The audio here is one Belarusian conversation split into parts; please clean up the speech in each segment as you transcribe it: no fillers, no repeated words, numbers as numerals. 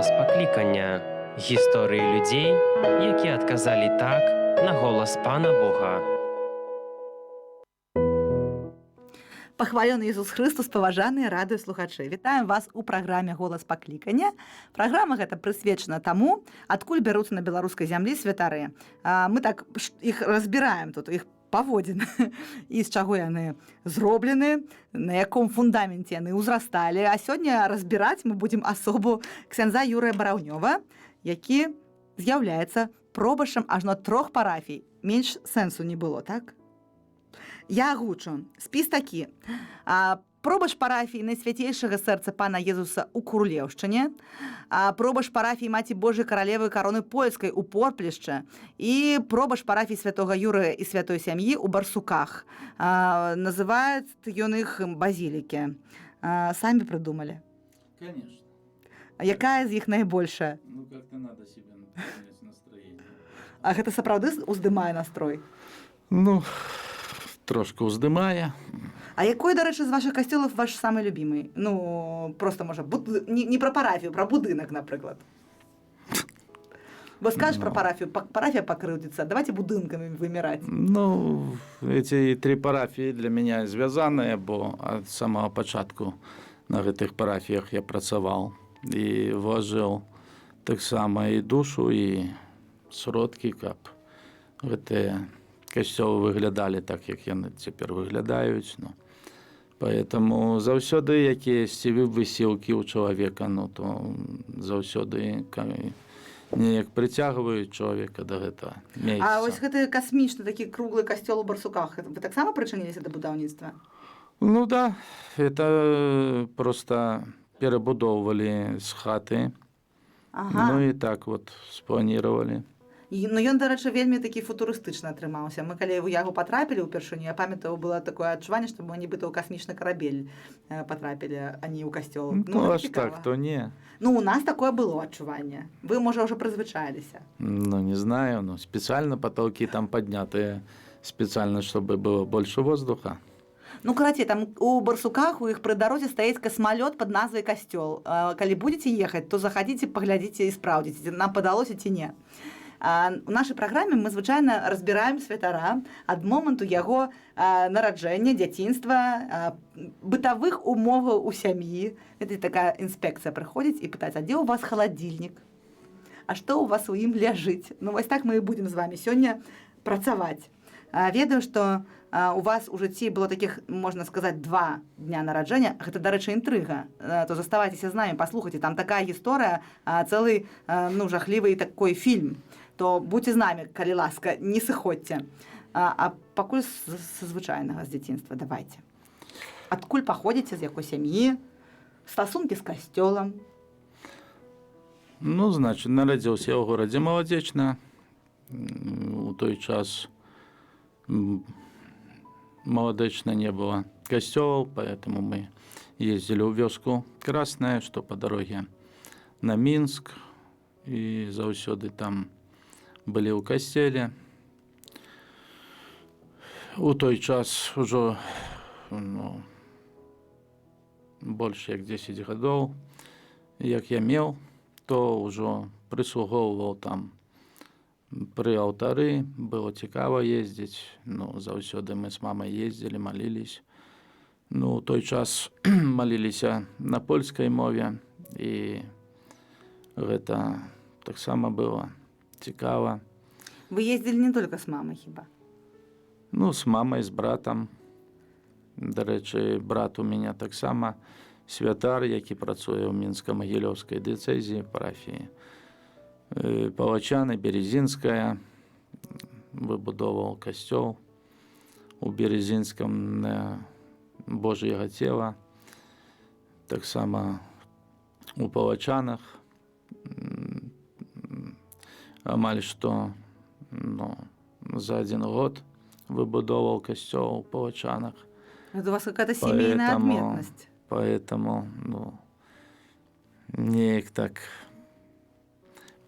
голас паклікання. Гісторыі людзей, якія адказалі так на голас Пана Бога. Пахвалёны Ісус Хрыстус, паважаныя радыёслухачы. Вітаем вас у праграме «Голас паклікання». Праграма гэта прысвечана таму, адкуль бяруцца на беларускай зямлі святары. Мы так іх разбіраем тут, іх паводзіны, і з чаго яны зроблены, на яком фундаменце яны ўзрасталі. А сёння разбіраць мы будзем асобу ксяндза Юрыя Бараўнёва, які з'яўляецца пробашчам ажно 3 парафій. Менш сэнсу не было, так? Я агучу. Спіс такі. Пробаш парафіі Найсвяцейшага сэрца Пана Езуса ў Курлеўшчыне, пробаш парафіі Маці Божай Каралевы Кароны Польскай у Порплішча і пробаш парафіі святога Юрыя і святой сям'і ў Барсуках. Называюць ён іх базілікі. Самі прыдумалі? Конечно. А якая з іх найбольшая? Ну, как-то надо себе поднять настроение. А гэта сапраўды ўздымае настрой? Ну, трошку ўздымае. А якой, дарэчы, з вашых касцёлаў ваш самы любімы? Ну, просто, можа, не пра парафію, пра будынак, напрыклад. Бо скажаш пра парафію, парафія пакрыўдзіцца, давайте будынкамі выміраць. Ну, эти 3 парафіі для мяне звязаныя, бо ад самага пачатку на гэтых парафіях я працаваў і вложыў таксама і душу, і сродкі, каб гэтыя касцёлы выглядалі так, як яны цяпер выглядаюць. Ну, поэтому заўсёды якіясьці высілкі ў чалавека, ну, то заўсёды неяк прыцягваюць чалавека да гэтага месяца. А вось гэты касмічны такі круглы касцёл у Барсуках, вы таксама прычыніліся да будаўніцтва? Ну да, это просто перабудоўвалі з хаты. Ага. Ну і так вот спланировали. Ну, ён, дарэчы, вельмі такі футурыстычны атрымаўся. Мы, калі ў яго патрапілі ўпершыню, я памятаю, было такое адчуванне, што мы нібыта ў касмічны карабель патрапілі, а не ў касцёл. Ну, аж так, то не. Ну, у нас такое было адчуванне. Вы, можа, ўжо прызвычаіліся. Ну, не знаю, ну, специально потолки там поднятые, специально, чтобы было больше воздуха. Ну, карацей, там у Барсуках у іх пры дарозе стаіць касмалёт пад назвай касцёл. Калі будзеце ехаць, то захадзіце, паглядзіце і спраўдзіце, нам падалося ці не. У нашай праграме мы звычайна разбіраем святара ад моманту яго нараджэння, дзяцінства, бытавых умоваў у сям'і. Гэта такая інспекцыя прыходзіць і пытаць, а дзе ў вас халадзільнік? А што ў вас у ім ляжыць? Ну, вось так мы і будзем з вамі сёння працаваць. Ведаю, што у вас у жыцці было такіх, можна сказаць, 2 дня нараджэння. Гэта, дарэчы, інтрыга. То заставайцеся з намі, паслухайце, там такая гісторыя, цэлы, ну, жахлівы такой фільм. То будьце з намі, калі ласка, не сыходзьце. А пакуль са звычайнага з дзяцінства, давайце. Адкуль паходзіце, з якой сям'і, стасункі з касцёлам? Ну, значит, нарадзіўся я ў горадзе Маладзечна. У той час Маладечна не было касцёлаў, поэтому мы ездили ў вёску Красная, што по дороге на Мінск, і заўсёды там былі ў касцеле. У той час ужо, ну, больш як 10 гадоў, як я меў, то ўжо прыслугоўваў там пры алтары, было цікава ездзіць, ну, заўсёды мы з мамай ездзілі, малілись. Ну, у той час маліліся на польскай мове, і гэта таксама было цікава. Вы ездзілі не толькі з мамай, хіба? Ну, з мамай, з братам. Дарэчы, брат у мяне таксама святар, які працуе ў Мінска-Магілёўскай дыяцэзіі, парафіі Палачаны, Березінская, выбудоваў касцёл у Березінскам на Божьего цела, таксама у Палачанах, амаль што, ну, за 1 год выбудоваў касцёл у Палачанах. Это у вас какая-то семейная отметность. Поэтому, ну, неяк так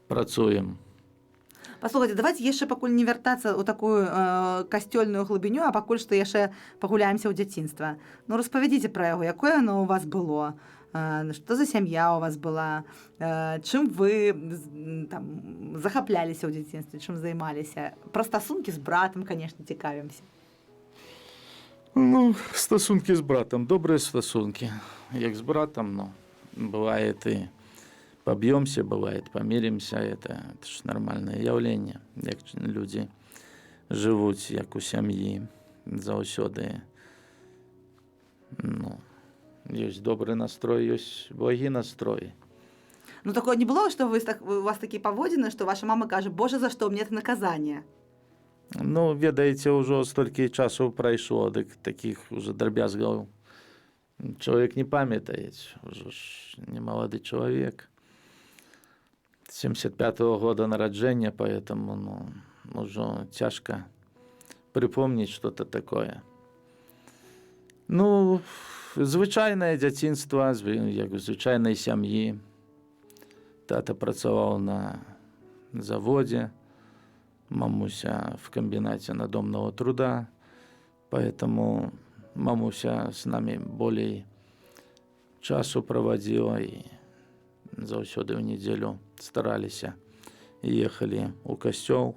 працуем. Паслухайце, давайте яшчэ пакуль не вяртацца ў такую касцёльную глыбіню, а пакуль што яшчэ пагуляемся ў дзяцінства. Ну, распавядзіце пра яго, якое оно у вас было, Что за сям'я у вас была? Чым вы там захапляліся ў дзяцінстве, чым займаліся? Пра стасункі з братам, конечно, цікавімся. Ну, стосунки з братом, добрые стосунки. Як з братом, ну, бывает и побьемся, бывает помиримся. Это ж нормальное явление, як люди живуть, як у сям'ї, заўсёды. Ну, есть добрый настрой, есть благий настрой. Ну, такое не было, что у вас такие поводины, что ваша мама кажет: «Боже, за что мне это наказание?» Ну, ведаеце, ўжо столькі часу прайшло, дык таких уже драбязгаў чалавек не памятае, ўжо ж не малады чалавек. 75-го года нараджэння, поэтому, ну, ўжо цяжка припомніць что-то такое. Ну, звычайнае дзяцінства, як у звычайнай сям'і. Тата працаваў на заводе, мамуся в комбинате надомного труда, поэтому мамуся с нами более часу проводила и заўсёды ў недзелю стараліся ехалі ў касцёл,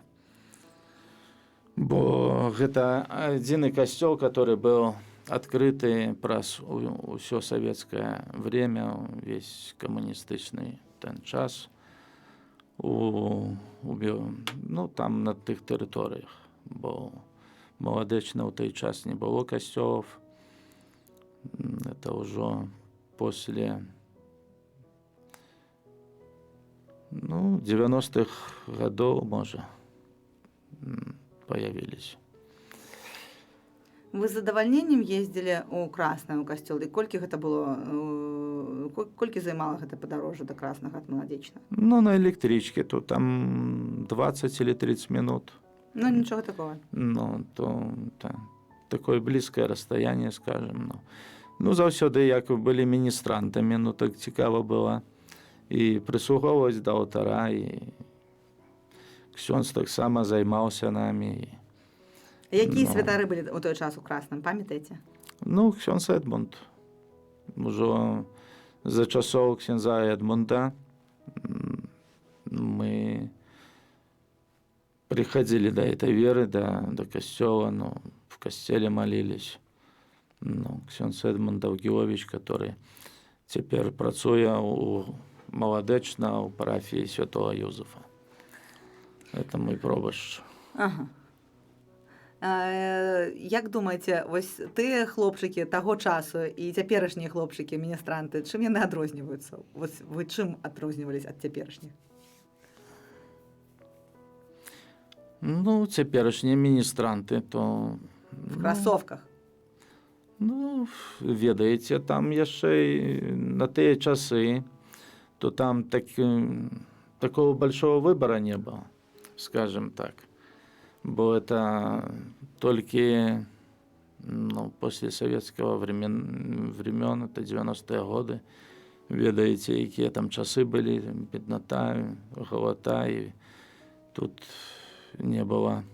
бо гэта адзіны касцёл, который был открыты праз усё савецкае время, весь камуністычны ten час. Ну, там на тых тэрыторыях, бо маладэчна ў той час не было касцёлаў. Это ўжо после 90-х гадоў, можа, появились. Вы з задавальненнем ездзілі ў Краснае, ў касцёл, і колькі гэта было, колькі займала гэта падарожжа да Краснага ад Маладзечна? Ну, на электричке, то там 20 или 30 минут. Ну, нічога такого. Ну, то такое близкое расстояние, скажем. Ну, заўсёды, як былі міністрантамі, ну, так цікава было. І прыслухоўваць да алтара, і ксёндз таксама займаўся намі. Якія святары былі ў той час у Красным, памятаеце? Ну, ксёндз Эдмунд. Ужо за часоў ксяндза Эдмунда мы приходили до этой веры, до костела, ну, в костеле молились. Ну, ксёндз Эдмунд Даўгіловіч, который цяпер працуе у Маладэчна у парафіі святого Юзефа. Это мой пробашч. Ага. Як думаеце, вось тыя хлопчыкі таго часу і цяперашнія хлопчыкі, міністранты, чым яны адрозніваюцца? Вось вы чым адрознівались ад цяперашніх? Ну, цяперашнія міністранты, то... В красовках. Ну, ведаеце, там яшчэ на тыя часы, то там такого большого выбора не было, скажем так. Бо это только после советского времен, это 90-е годы, ведаеце, якія там часы былі, беднота, голота, и тут не было.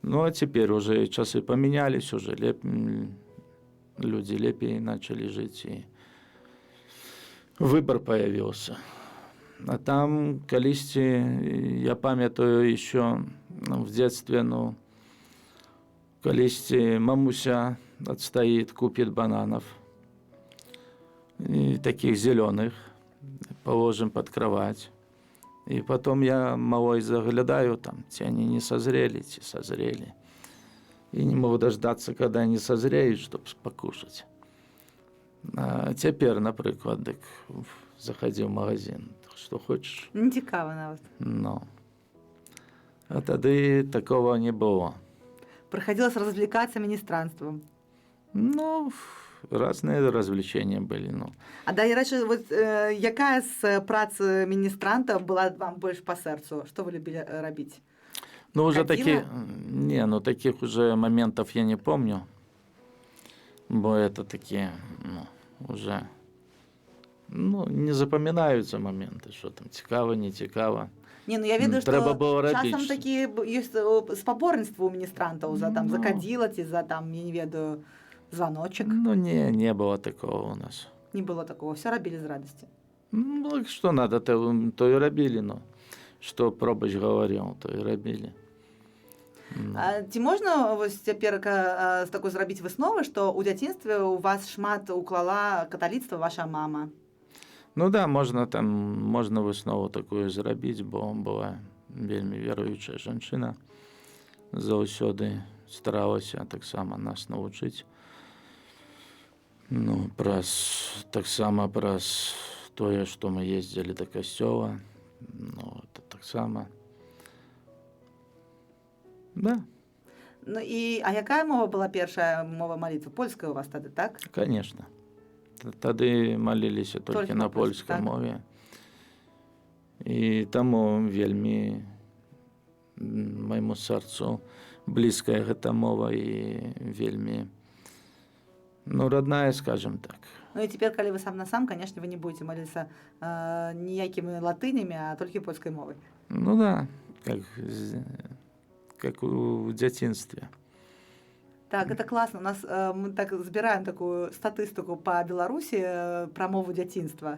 Ну, а теперь уже часы поменялись, уже люди лепей начали жить, и выбор появился. А там калісьці, я памятаю еще в детстве, ну, калісьці мамуся отстоит, купит бананов, и таких зеленых, положим под кровать. И потом я малой заглядаю, там, те они не созрели, те созрели. И не могу дождаться, когда они созреют, чтобы покушать. А теперь, например, заходи в магазин, что хочешь. Не цікава нават. Ну. А тады такого не было. Приходилось развлекаться министранством. Ну, разные развлечения были. Ну. А да, рэчы, вот, якая з працы міністранта была вам больш па сэрцу? Што вы любілі рабіць? Ну, уже Ходила? таких уже моментов я не помню. Бо это такие, уже, не запоминаются моменты, что там цікаво, не цікаво. Не, ну я ведаю, што Трэба было часам рабіць. такі ёсць спаборніцтва ў міністрантаў за кадзіла ці за, я не ведаю, званочак. Ну, не было такого у нас. Не было такого, все рабілі з радасці. Ну, что надо, то и рабили, ну. Что пробач говорил, то и рабили. Ці можна вось цяпер з такой зрабіць высновы, што ў дзяцінстве у вас шмат уклала каталіцтва ваша мама? Ну да, можна выснову такую зрабіць, бо была вельмі веруючая жанчына. Заўсёды старалася таксама нас навучыць. Ну, таксама праз тое, што мы ездзілі да касцёла. Ну, это таксама. Да, Ну, а якая мова была першая мова малітвы? Польская у вас тады, так? конечно. Тады маліліся Толькі толькі на на польскай польскай, так? мове. І таму вельмі майму сэрцу блізкая гэта мова і вельмі, ну, родная, скажем так. Ну і цяпер, калі вы сам на сам, канешне, вы не будете маліцца ніякімі латынямі, а толькі польскай мовай. Ну да, как у дзяцінстве. Так, это класна. У нас мы так збіраем такую статыстыку па Беларусі пра мову дзяцінства.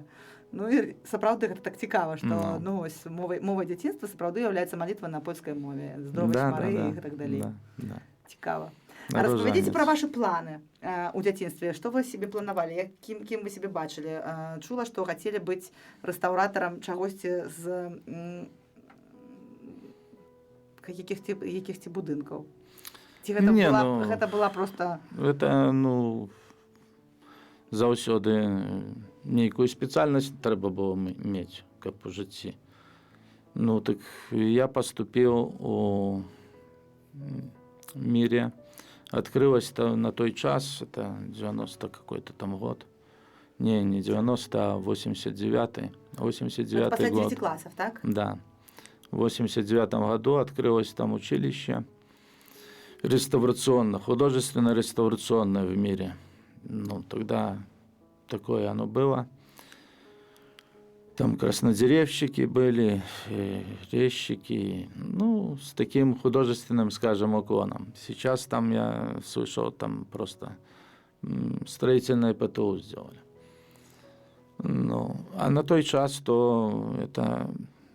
Ну і сапраўды гэта так цікава, што вось мова дзяцінства сапраўды з'яўляецца малітва на польскай мове. Здоровасць Марыі і так далей. Да. Цікава. Распавядзіце пра вашы планы ў дзяцінстве. Што вы сябе планавалі? Кім вы сябе бачылі? Чула, што хацелі быць рэстаўратарам чагосьці з якіхсьці будынкаў? Ці гэта была проста... Гэта, ну, заўсёды нейкую спецыяльнасць трэба было мець, каб у жыцці. Ну, так я паступіў у мире. Открылось на той час, это 90 какой-то там год. Не 90, а 89-й. 89-й после год. 9 классов, так? Да. В 89 году открылось там училище художественно-реставрационное в мире. Ну, тогда такое оно было. Там краснодеревщики были, резчики, ну, с таким художественным, скажем, уклоном. Сейчас там я слышал, там просто строительное ПТУ сделали. Ну, а на той час то это,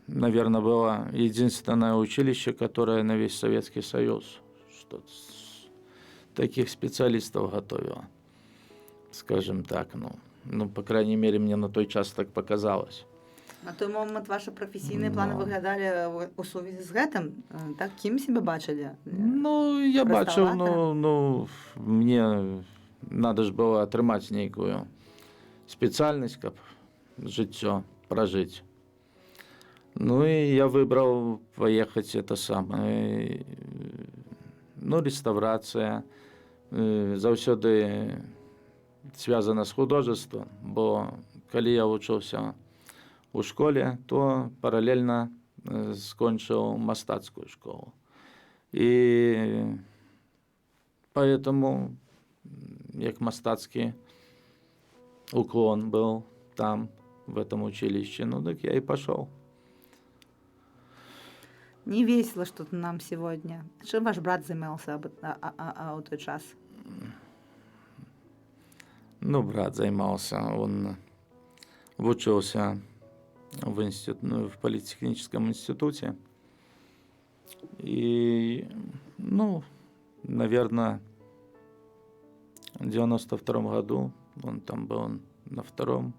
наверное, было единственное училище, которое на весь Советский Союз что таких специалистов готовило, скажем так, ну, по крайней мере, мне на той час так показалось. На той момент ваши професійныя планы выглядалі у сувязі з гэтым? Так, кім себе бачылі? Ну, я бачыў, ну, мне надо ж было атрымаць нейкую спецыяльнасць, каб жыццё пражыць. Ну, и я выбрал поехать это самое, ну, реставрация, заўсёды связана с художеством, бо калі я вучыўся у школе, то параллельно скончил мастацкую школу. И поэтому, як мастацкий уклон был там, в этом училище, ну так я и пошел. Не весело что-то нам сегодня. Чем ваш брат займался у той час? Ну, брат займался, он учился в политехническом институте. И, ну, наверное, в 92 году он там был на втором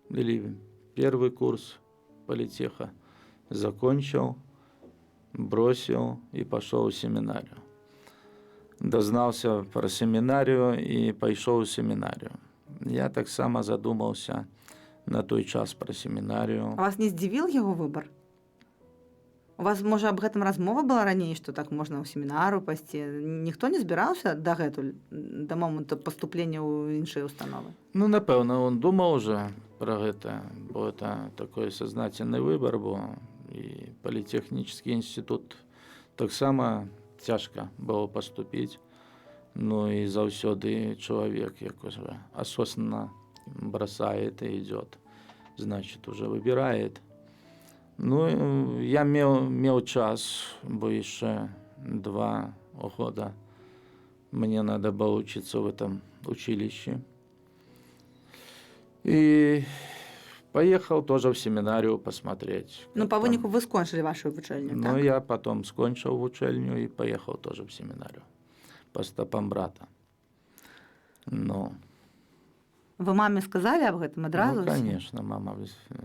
или первый курс политеха, закончил, бросил и пошел в семинарию. Дознался про семинарию и пошел в семинарию. Я так само задумался на той час про семінарію. А вас не здзівіл яго выбар? У вас, можа, аб гэтым размова была раней, што так можна ў семінару пайсці? Ніхто не збіраўся дагэтуль, да моманту паступлення ў іншыя установы? Ну, напэўна, он думаў уже про гэта, бо это такой сознательный выбор, бо і политехнический институт таксама цяжка было паступіць. Ну, і заўсёды чалавек, як уже осознанно бросает и идет, значит, уже выбирает. Ну, я мел час, бо еще 2 года мне надо было учиться в этом училище. И поехал тоже в семинарию посмотреть. Ну, как по там. выніку ви скончили вашу вучэльню, Ну, так? я потом скончил вучэльню и поехал тоже в семинарию по стопам брата. Ну, Вы маме сказали об гэтым адразу? ну, конечно, мама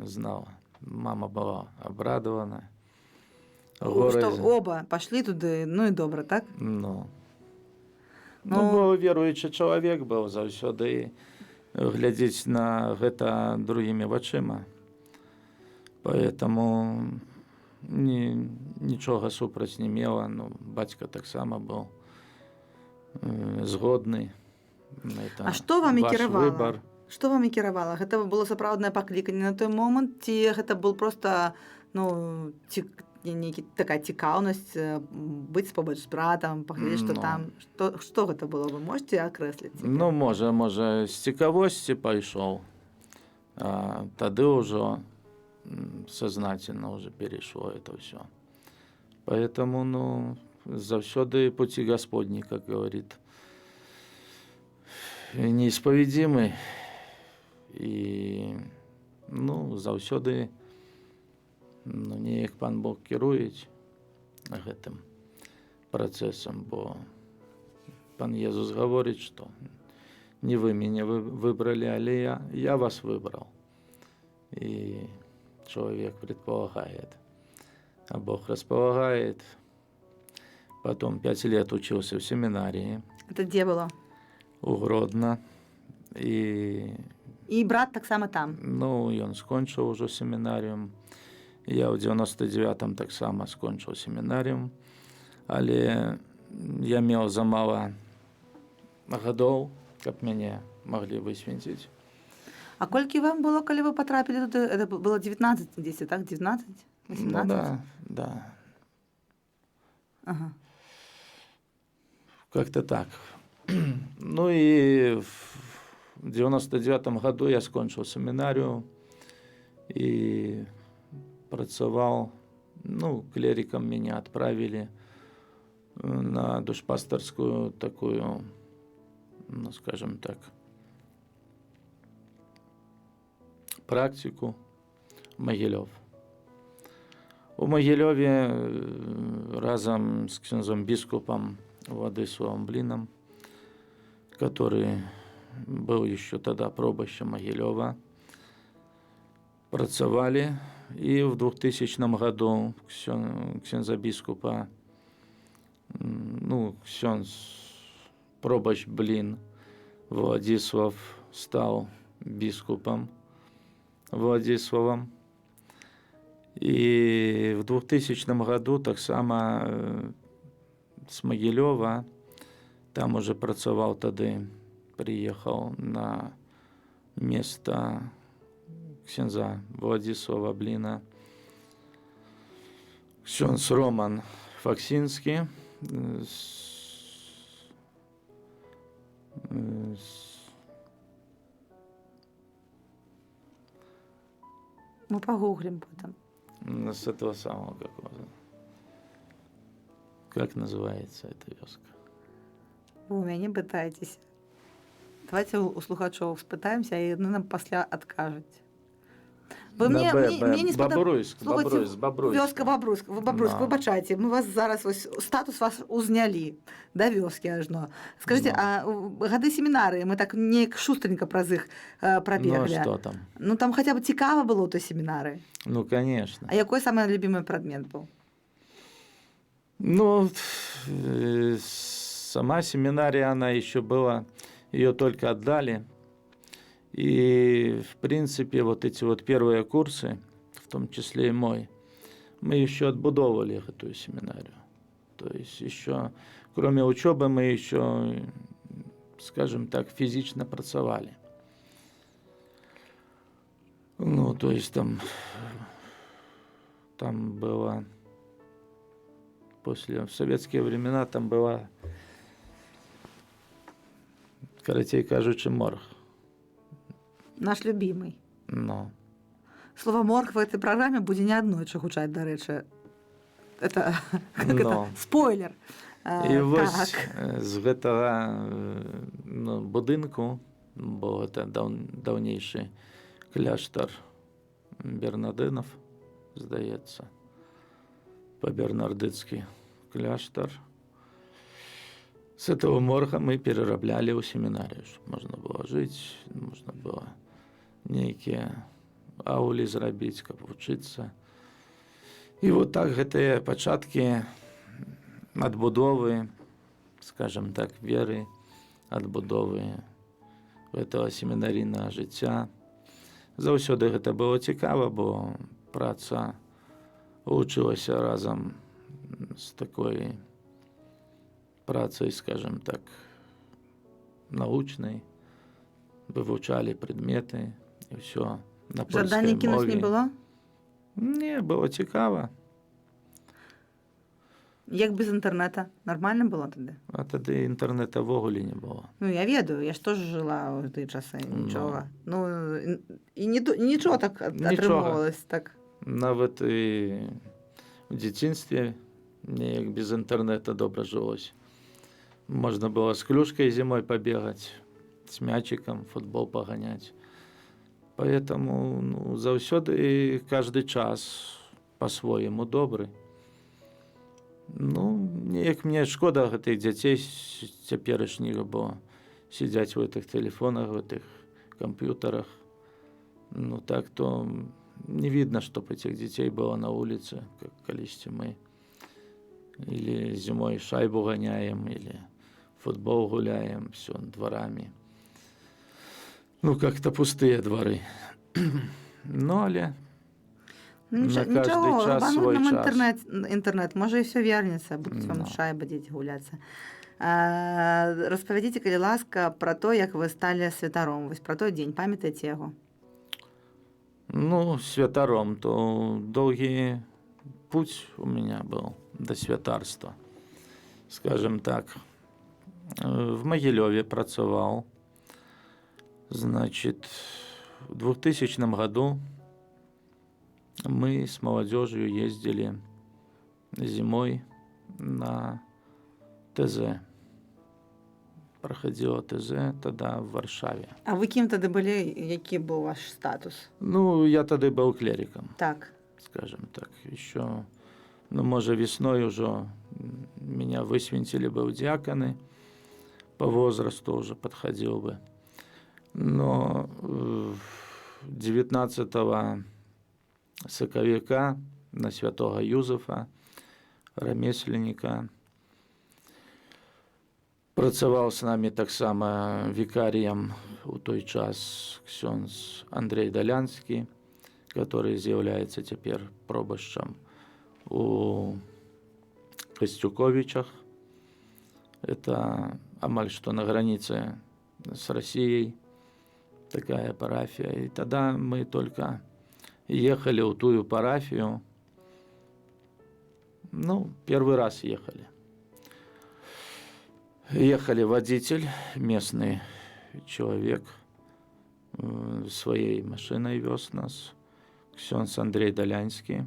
знала. Мама была обрадована. Што оба пашлі туды, ну і добра, так? Ну, Ну, бо веруючы чалавек быў заўсёды глядзець на гэта другімі вачыма. Поэтому нічога супраць не мела. Ну, бацька таксама быў згодны. А што вам і ваш кіравала? выбар. Што вам і кіравала? Гэта было сапраўднае пакліканне на той момант, ці гэта был проста, ну, такая цікаўнасць быць побач з братам, паглядзець, што Ну. там, што гэта было, вы можете акрэсліць? Ну, можа, з цікавосці пайшоў. А тады ўжо сознательно уже перешло это все. Поэтому, ну, заўсёды пути Господни, как говорит, неисповедимы. И, ну, заўсёды, ну, неяк Пан Бог кіруюць гэтым працэсам, бо Пан Езус гаворыць, што не вы меня выбрали, але я вас выбрал. И человек предполагает, а Бог располагает. Потом 5 лет учился в семинарии. Это где было? У Гродно. И, брат таксама там? ну, ён скончыў ужо семінарыум. Я ў 99-м таксама скончыў семінарыум. Але я меў замала гадоў, каб мяне маглі высвенціць. А колькі вам было, калі вы патрапілі туды? Это было 19 дзесьці, так? 19? 18? Ну, да. Ага. Как-то так. Ну и в 99-м году я скончил семинарию и працавал, ну, клериком меня отправили на душпасторскую такую, ну, скажем так, практику в Могилев. У Могилеве разом с ксензом біскупом Владиславом Блином, который был еще тогда пробощем Могилева, працавали. И в 2000 году ксенза біскупа, ну, ксенз пробощ Блин Владислав стал біскупом Владиславом. И в 2000 году так само с Могилева, там уже працавал тады, приехал на место ксенза Владислава Блина ксенз Роман Факсинский, Мы погуглим потом. с этого самого какого-то. Как называется эта вёска? Вы у мяне пытаетесь. Давайте у слухачоў спытаемся, і яны нам пасля адкажуць. Вы На мне не Бобруйск, Слухайте, Бобруйск. Вёска Бобруйск, Да. выбачайце, мы вас зараз вось статус вас узнялі да вёскі ажно. Скажите, Ну. а гады семінарыі мы так неяк шустренька праз іх Ну, а прабеглі. что там? Ну там хаця б цікава было ў той семінары. Ну, конечно. А якой самы любімы прадмет быў? Ну, сама семинария, она еще была, ее только отдали. И, в принципе, вот эти вот первые курсы, в том числе и мой, мы еще отбудовывали эту семинарию. То есть еще, кроме учебы, мы еще, скажем так, физично працавали. Ну, то есть там было... В советские времена там была, коротей кажучи, морг. Наш любімый. Ну, Слова морг в этой праграме будзе не аднойчы гучаць, дарэчы. Это, как Ну. это, спойлер. і вось Так. з гэтага, ну, будынку бо гэта даўнейшы кляштар бернардынов, здаецца, па-бернардыцкі кляштар. С этого морга мы перарабляли ў семінарыю, чтобы можна было жыць, можна было нейкія аулі зрабіць, каб вучыцца. І вот так гэтыя пачаткі адбудовы, скажем так, веры, адбудовы гэтага семінарійнага жыцця. Заўсёды гэта было цікава, бо праца вучылася разам з такой працай, скажем так, научнай, вывучалі прадметы і ўсё на польскай Жадання кінуць мове. не было? Не, было цікава. Як без інтэрнэта? Нормально было тады? А тады інтэрнэта ўвогуле не было. Ну, я ведаю, я ж тоже жила ў тыя часы, нічога. Ну, і нічого так атрымоўвалася, так. Нават і ў дзяцінстве неяк без інтэрнэта добра жылось. Можна было з клюшкай зімой пабегаць, з мячиком, футбол паганяць. Поэтому заўсёды каждый час по-свойму добры. Ну, неяк мне шкода гэтых дзяцей цяперашніх, бо сядзяць у гэтых тэлефонах, у гэтых камп'ютарах. Ну, так то не видно, чтоб этих детей было на улице, как количество мы. Или зимой шайбу гоняем, или футбол гуляем, все дворами. Ну, как-то пустые дворы. Ну, але на каждый час свой час. Інтэрнэт, можа, і ўсё вернецца, будуць вам шайбы дзеці гуляцца. Распавядзіце, калі ласка, пра то, як вы сталі святаром, вось пра той дзень, памятаеце яго? Ну, святаром, то долгий путь у меня был до святарства. Скажем так, в Могилеве працавал. Значит, в 2000 году мы с молодежью ездили зимой на ТЗ. Проходила ТЗ тогда в Варшаве. А вы кім тады былі, які быў ваш статус? Ну, я тогда был клериком. Так. Скажем так, еще, ну, может, весной уже меня высвинтили бы в диаконы, по возрасту уже подходил бы. Но 19 соковика на святого Юзефа, ремесленника, працаваў с нами таксама викарием у той час ксёндз Андрей Далянский, который з'яўляецца цяпер пробашчам у Костюковичах. Это амаль что на границе с Россией такая парафия. И тогда мы только ехали в ту парафию. Ну, первый раз ехали. Ехали водитель, местный человек, своей машиной вез нас. Ксёндз Андрей Далянский.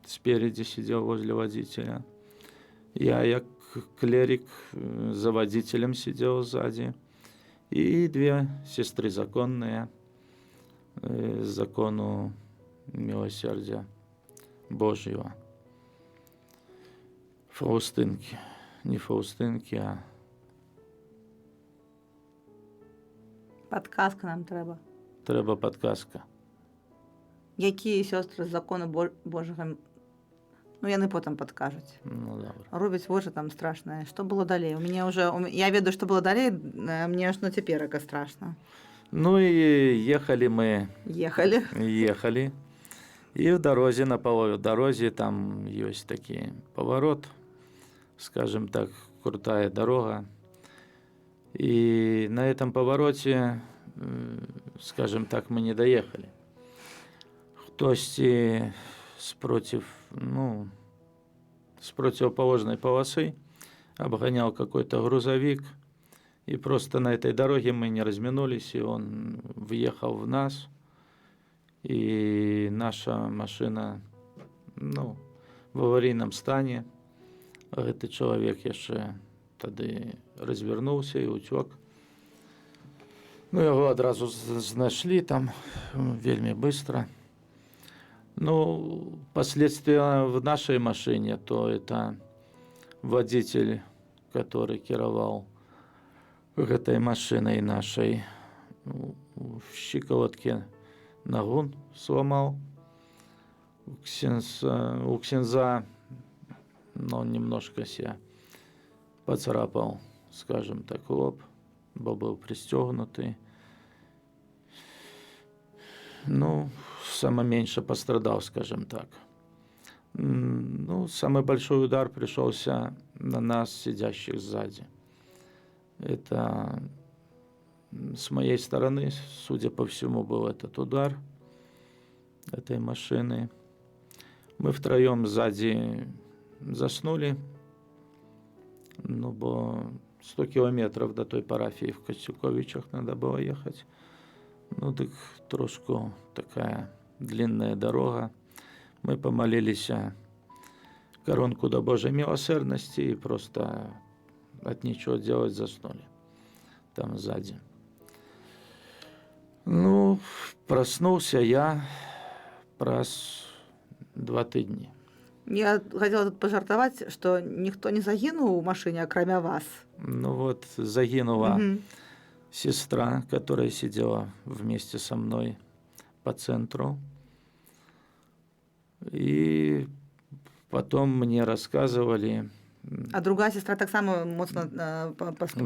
Спереди сидел возле водителя. Я, як клерик, за водителем сидел сзади. И две сестры законные, закону милосердия Божьего. Фаустинки. Не Фаустинки, а... Падказка нам трэба. Трэба падказка. Якія сёстры з закону Божага? Ну, яны потым падкажуць. Ну, добра. Робяць вочы там страшнае. Што было далей? У мяне ўжо... Я ведаю, што было далей, мне аж ну цяперака страшна. Ну и ехали мы. Ехалі. Ехали. И в дороге, на половине дороги, там есть такой поворот, скажем так, крутая дорога. И на этом повороте, скажем так, мы не доехали. Хтосьці спротив, ну, с противоположной полосы обгонял какой-то грузовик. И просто на этой дороге мы не разминулись, и он въехал в нас. И наша машина, ну, в аварийном стане. Этот человек еще тады развярнуўся і ўцёк. Ну, яго адразу знайшлі там вельмі быстро. Ну, последствия в нашей машине, то это водитель, который кіраваў гэтай машиной нашей, в щиколотке нагун сломал. У ксенза, ну, немножко себя поцарапал, скажем так, лоб, бо был пристегнутый. Ну, самое меньше пострадал, скажем так. Ну, самый большой удар пришелся на нас, сидящих сзади. Это с моей стороны, судя по всему, был этот удар этой машины. Мы втроем сзади заснули, ну, бо 100 километров до той парафии в Костюковичах надо было ехать. Ну, так трошку такая длинная дорога. Мы помолились коронку до Божьей милосердности и просто от нечего делать заснули там сзади. Ну, проснулся я праз 2 тыдні. Я хотела тут пожартовать, что никто не загинул в машине, кроме вас. Ну вот, загинула Мгм. сестра, которая сидела вместе со мной по центру. И потом мне рассказывали, А другая сестра так само моцно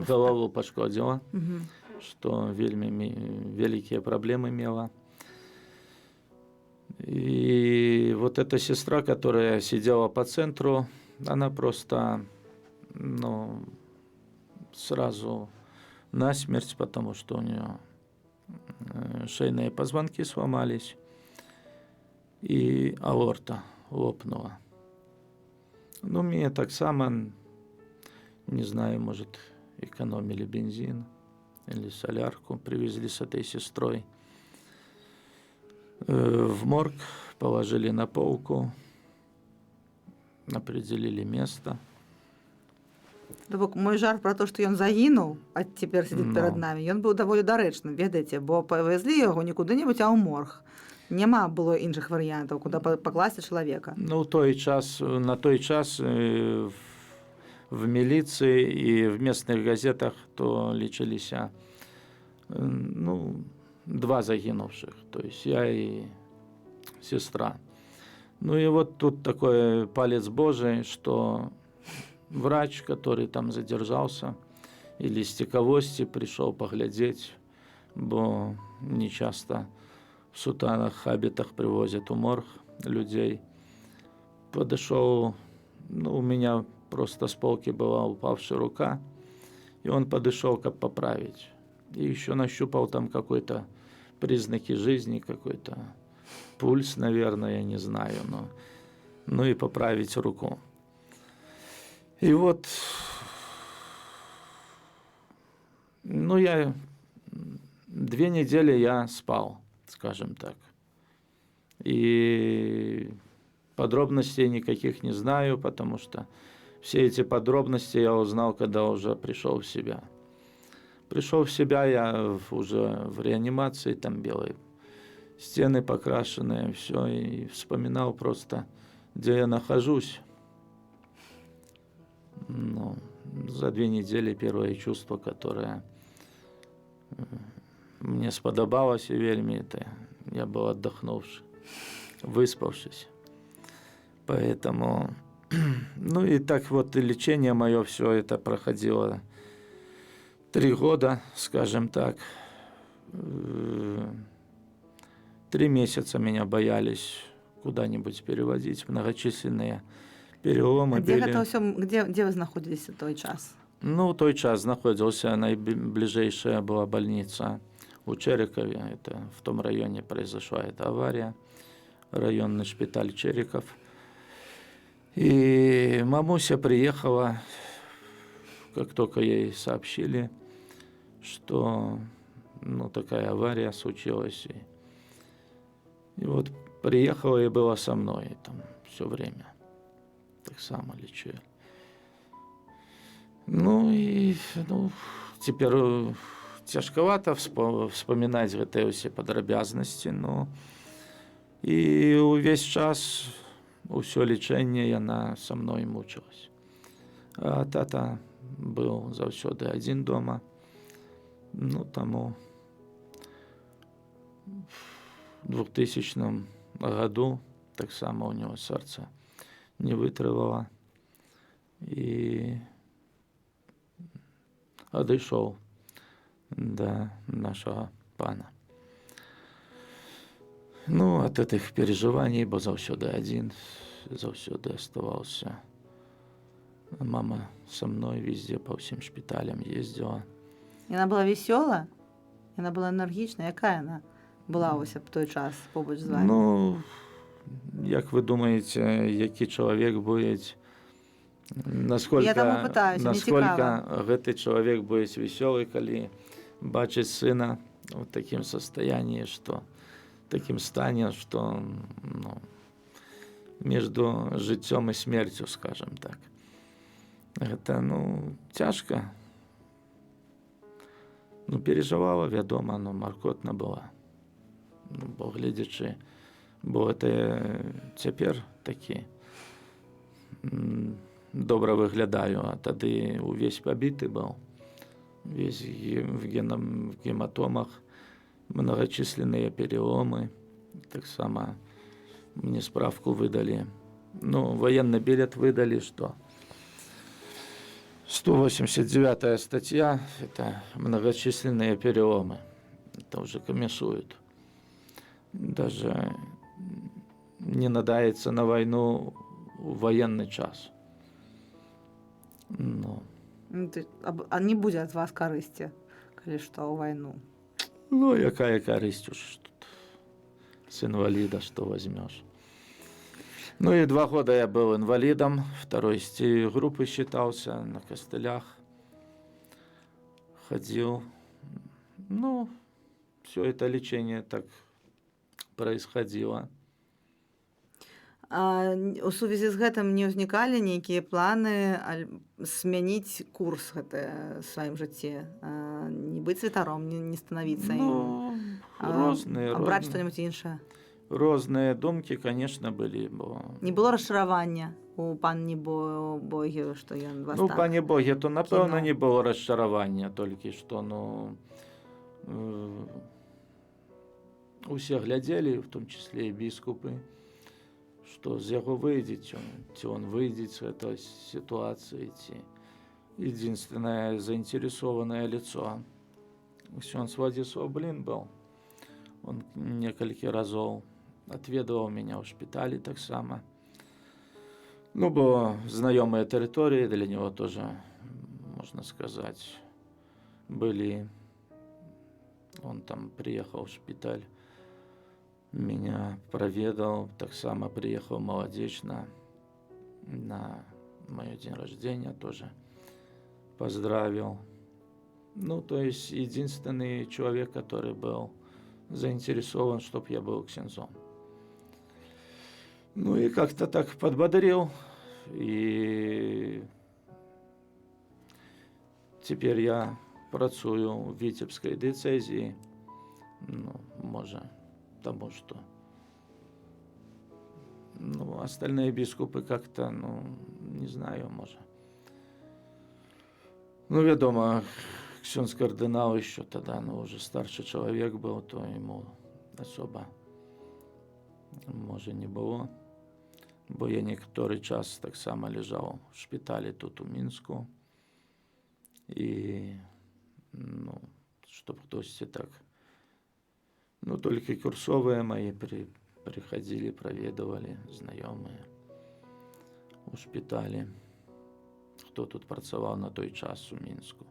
голову пошкодила, Мгм. что вельми великие проблемы имела. И вот эта сестра, которая сидела по центру, она просто, ну, сразу насмерть, потому что у нее шейные позвонки сломались и аорта лопнула. Ну, мне так само, не знаю, может, экономили бензин или солярку, привезли с этой сестрой. В морг положили на полку, определили место. Бок мой жарт про то, што ён загінуў, а цяпер сидзіць Ну. перад намі, ён быў даволі дарэчным, ведаеце, бо павезлі яго не куды-небудзь, а ў морг. Няма было іншых варыянтаў, куды пакласці чалавека. Ну, на той час в милиции и в местных газетах то лечились, ну, 2 загинувших, то есть я и сестра. Ну и вот тут такой палец Божий, что врач, который там задержался, или с Тяковости пришел поглядеть, бо не часто в сутанах, хабитах привозят у морг людей. Подошел, ну, у меня просто с полки была упавшая рука, и он подошел, как поправить. И еще нащупал там какой-то признаки жизни, какой-то пульс, наверное, я не знаю, но, ну и поправить руку. И вот, ну, 2 недели я спал, скажем так. И подробностей никаких не знаю, потому что все эти подробности я узнал, когда уже пришел в себя. Пришел в себя я уже в реанимации, там белые стены покрашенные, все, и вспоминал просто, где я нахожусь. Ну, за 2 недели первое чувство, которое мне сподобалось и вельми, это я был отдохнувший, выспавшись. Поэтому, ну и так вот, и лечение мое все это проходило 3 года, скажем так. 3 месяца меня боялись куда-нибудь переводить, многочисленные переломы. Где вы знаходзіліся той час? Ну, в той час находился, наиближайшая была больница у Черикове, это в том районе произошла эта авария, районный шпиталь Чериков. И мамуся приехала, как только ей сообщили, что, ну, такая авария случилась. И вот приехала и была со мной там все время. Так само лечили. Ну і цяпер цяжкавата вспамінаць гэтыя ўсе падрабязнасці, і ўвесь час усё лічэнне яна са мной мучылась. А тата быў заўсёды адзін дома, таму в 2000 году таксама ў него сэрца не вытрывала і адышоў да нашага пана. Ад гэтых переживаний, бо заўсёды адзін, заўсёды аставаўся. Мама со мной везде по ўсім шпіталям ездзіла. Яна была весёла? Яна была энергічна? Якая яна была вось аб той час побач з вами? Як вы думаеце, які чалавек будзе, Я таму пытаюся, мне цікава. гэты чалавек будзе весёлы, калі бачыць сына ў такім состоянии, такім стане, што между жыццём і смерцю, скажем так. Гэта, цяжка. Переживала, вядома, маркотна была. Бо гледзячы, бо гэта цяпер такі добра выглядаю, а тады увесь пабіты быў. Весь в гематомах, многочисленные переломы. Таксама мне справку выдали. Военный билет выдали, что 189 статья – это многочисленные переломы. Это уже комиссуют. Даже не надается на войну в военный час. А не будзе ад вас карысці, калі што, ў вайну? Якая карысць уж тут? С инвалида что возьмешь? И 2 года я был инвалидом, второй группы считался, на костылях ходил. Все это лечение так происходило. А у сувязі з гэтым не ўзнікалі нейкія планы змяніць курс сваім жыцці, не быць святаром, не станавіцца ім, браць што-небудзь іншае? Розныя думкі, конечно, былі, бо не было расчаравання у пане Боге, што ён вас так пане Боге, то напэўна не было расчаравання, толькі што усе глядзелі, в том числе і біскупы, што з яго выйдзе, ці он выйдзе з гэтай сітуацыі, ці единственное заинтересованное лицо. Ксёндз Владислав Блин был. Он некалькі разоў отведывал меня ў шпіталі таксама. Бо знаёмыя тэрыторыі для него тоже, можно сказать, были. Он там приехал в шпиталь, меня проведал, так само приехал молодечно на мое день рождения тоже, поздравил. То есть единственный человек, который был заинтересован, чтобы я был ксензом. И как-то так подбодрил, и теперь я працую в Витебской диецезии, може, тому что остальные бискупы как-то, не знаю, може. Вядома, ксёндз кардинал еще тогда, уже старший человек был, то ему особо, може, не было. Бо я некоторый час так само лежал в шпитале тут у Мінску. И, чтоб хтось так, только курсовые мои приходили, проведывали, знакомые у шпитале, кто тут працаваў на той час у Мінску.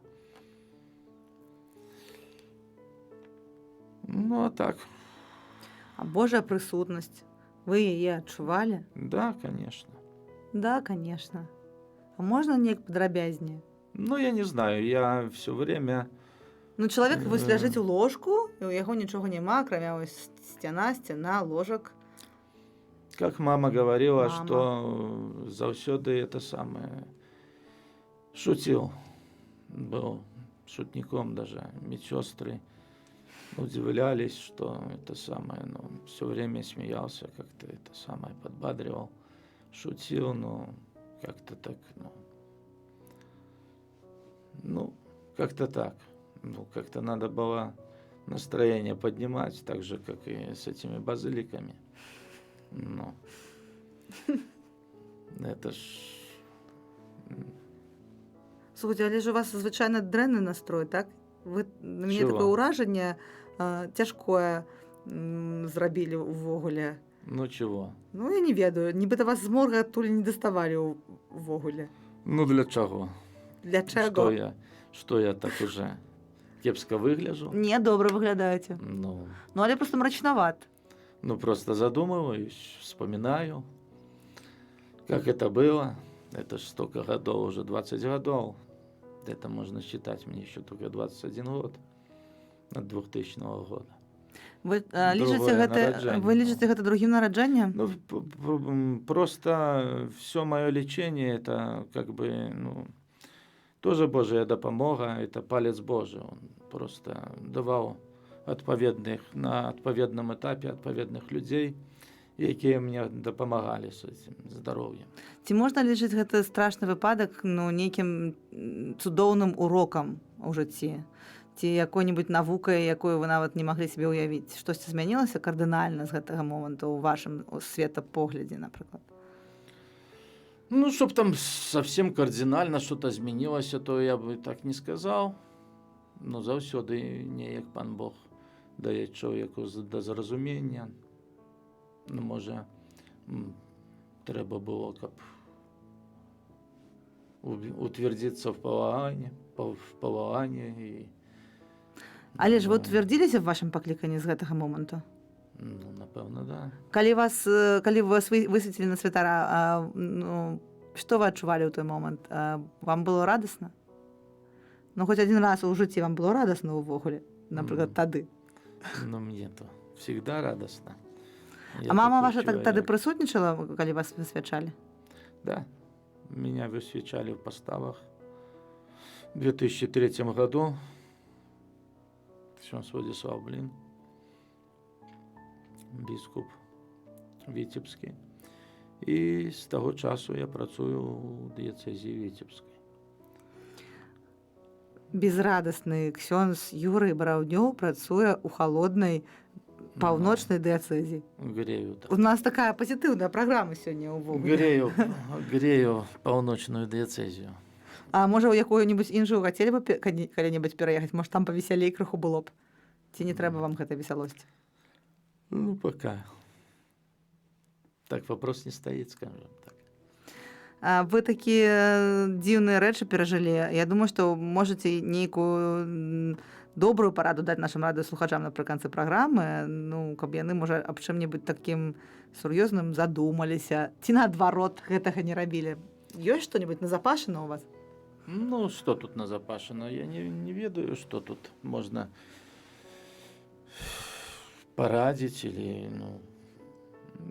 А так. А Божья присутность, вы ее адчувалі? Да, конечно. Да, конечно. А можно неяк падрабязней? Я не знаю, я все время... Чалавек вось ляжыць у ложку, і ў яго нічога няма, акрамя вось сцяна, ложак. Как мама говорила, что заўсёды это самое шутил. был шутником даже. Медсестры удивлялись, что это самое, ну, все время смеялся, как-то это самое подбадривал, шутил, но как-то так, ну, как-то так. Ну, как-то надо было настроение поднимать, так же, как и с этими базиликами. Ну, это ж... Слухайте, але ж у вас звичайно дрэнны настрой, так? Вы на мяне Чего? такое ўражанне цяжкое зрабілі ўвогуле. Ну, чего? Ну, я не ведаю, нібыта вас з морга адтуль не даставалі ўвогуле. Ну, для чего? Для чаго? Что я так уже кепска выгляжу? Не, добра выглядаеце. Ну, Але просто мрачнават. ну, просто задумываюсь, вспоминаю, как это было. Это ж столько годов, уже 20 годов. Это можно считать, мне еще только 21 год от 2000 года. Вы Другое нараджанне. лічыце гэта другім нараджаннем? Ну, просто все мое лечение, это как бы, ну, тоже Божья допомога, это палец Божий. Он просто давал на отповедном этапе отповедных людей, які мне дапамагалі з этим здароўем. Ці можна лічыць гэты страшны выпадак нейкім цудоўным урокам у жыцці? Ці якой-небудзь навукай, якую вы нават не маглі сабе ўявіць? Штосьці змянілася кардынальна з гэтага моманту ў вашым светапоглядзе, напрыклад? Ну, чтоб там совсем кардинально что-то изменилось, то я бы так не сказал. Но заўсёды неяк пан Бог дае чалавеку да зразумення. Ну, може, треба було, каб утвердиться в паваганні і... Але ж вы утвердзіліся в вашым пакліканні з гэтага моманту? Ну, напэўна, да. Калі вас высветілі на святара, што вы адчувалі ў той момант? Вам было радасна? Ну, хоць адзін раз у жыцці вам было радасна ўвогуле, напрыклад, тады. Ну, мне то всегда радостно. А мама ваша тады прысутнічала, калі вас высвячалі? Да, меня высвечали в поставах в 2003 году. Ксенц Владислав Блин, біскуп Вітебський. І з того часу я працюю у дієцезії Вітебській. Безрадасны ксёндз Юрый Бараўднёў працуе ў халоднай паўночнай дыяцэзіі. Грею. У нас такая пазітыўная праграма сёння ўвогуле. Грею паўночную дыяцэзію. А можа, у якую-небудзь іншую хацелі бы калі-небудзь пераехаць? Можа, там павесялей крыху было б? Ці не трэба вам гэтай весялосці? Ну, пока. Так вопрос не стоит, скажем так. Вы такія дзіўныя рэчы перажылі. Я думаю, што можаце нейкую добрую параду даць нашым радыёслухачам напрыканцы праграмы, ну, каб яны, можа, аб чым-небудзь такім сур'ёзным задумаліся, ці наадварот гэтага не рабілі. Ёсць што-небудзь назапашана ў вас? Ну, что тут назапашано? Я не ведаю, что тут можно порадить или, ну...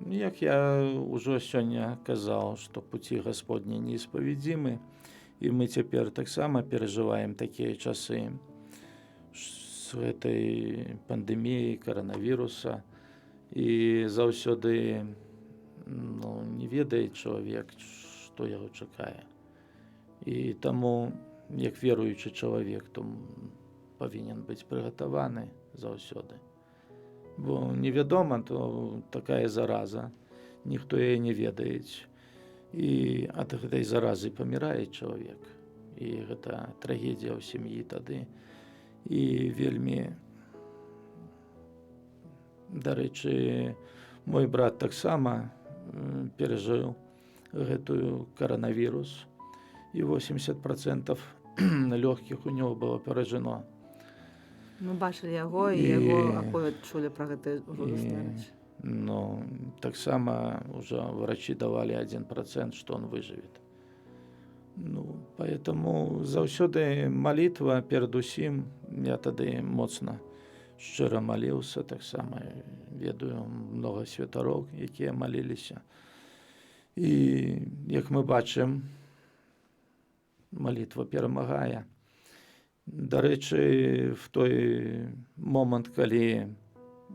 Як я уже сёння казаў, што пуці Гасподні неисповедимы, і мы цяпер таксама перажываем такія часы з гэтай пандэміяй каранавіруса, і заўсёды, ну, не ведае чалавек, што яго чакае. І таму, як веруючы чалавек, то павінен быць прыгатаваны заўсёды. Бо невядома, то такая зараза, ніхто яе не ведае. І ад гэтай заразы памірае чалавек. І гэта трагедія ў сям'і тады. І вельмі, дарэчы, мой брат таксама перажыў гэтую каранавірус. І 80% лёгкіх у него было поражено. Мы бачылі яго, і яго аповед чулі пра гэтыя жудасныя рэчы. Ну, таксама уже врачи давали 1%, что он выживет. Ну, поэтому заўсёды молитва перед усім. Я тады моцна шчыра маліўся, таксама ведаю много святароў, якія маліліся. І як мы бачым, молитва перамагае. До речі, в той момент, коли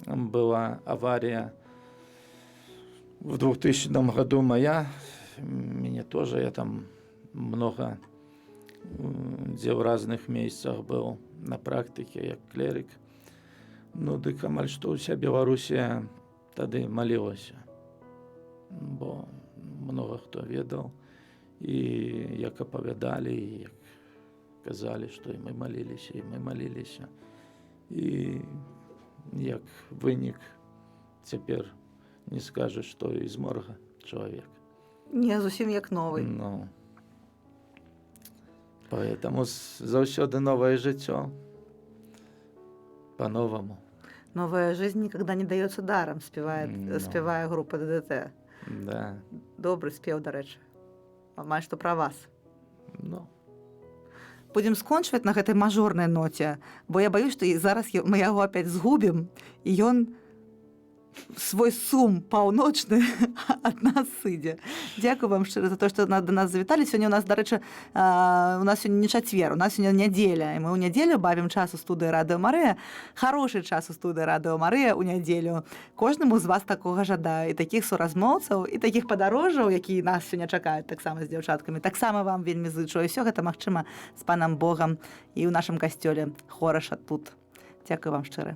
была авария в 2000 году моя, мне тоже, я там много где в разных месяцах был на практике, як клерик. Ну, дык амаль што ўся Беларусія тады малілася, бо много хто ведаў, і як апавядалі, і як казалі, што і мы маліліся. І як вынік цяпер не скажаш, што і з морга чалавек. Не, зусім як новый. Ну, поэтому заўсёды новае жыццё по-новому. Новая жизнь никогда не дается даром, Ну. спевая группа ДДТ. Да, Добрый спев, до речі. Амаль што пра вас. ну, Будем скончваць на гэтай мажорнай ноце, бо я баюсь, што і зараз мы яго опять згубім, і ён свой сум паўночны ад нас сыдзе. Дзякую вам шчыра за то, што до нас завіталі. Сёння у нас, дарэчы, у нас сёння не чацвер, у нас сёння нядзеля, і мы ў нядзелю бавім час у студыі Радыё Марыя. Харошы час у студыі Радыё Марыя ў нядзелю. Кожнаму з вас такога жадаю, і такіх суразмоўцаў, і такіх падарожжаў, якія нас сёння чакаюць таксама з дзяўчаткамі. Таксама вам вельмі зычу, і ўсё гэта магчыма з панам Богам і ў нашым касцёле. Хораша тут. Дзякую вам шчыра.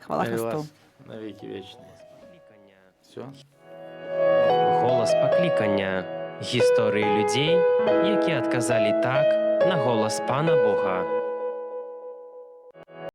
Хвала Христу. навеки вечные. Все. Голас паклікання. Гісторыі людзей, які адказалі так на голас Пана Бога.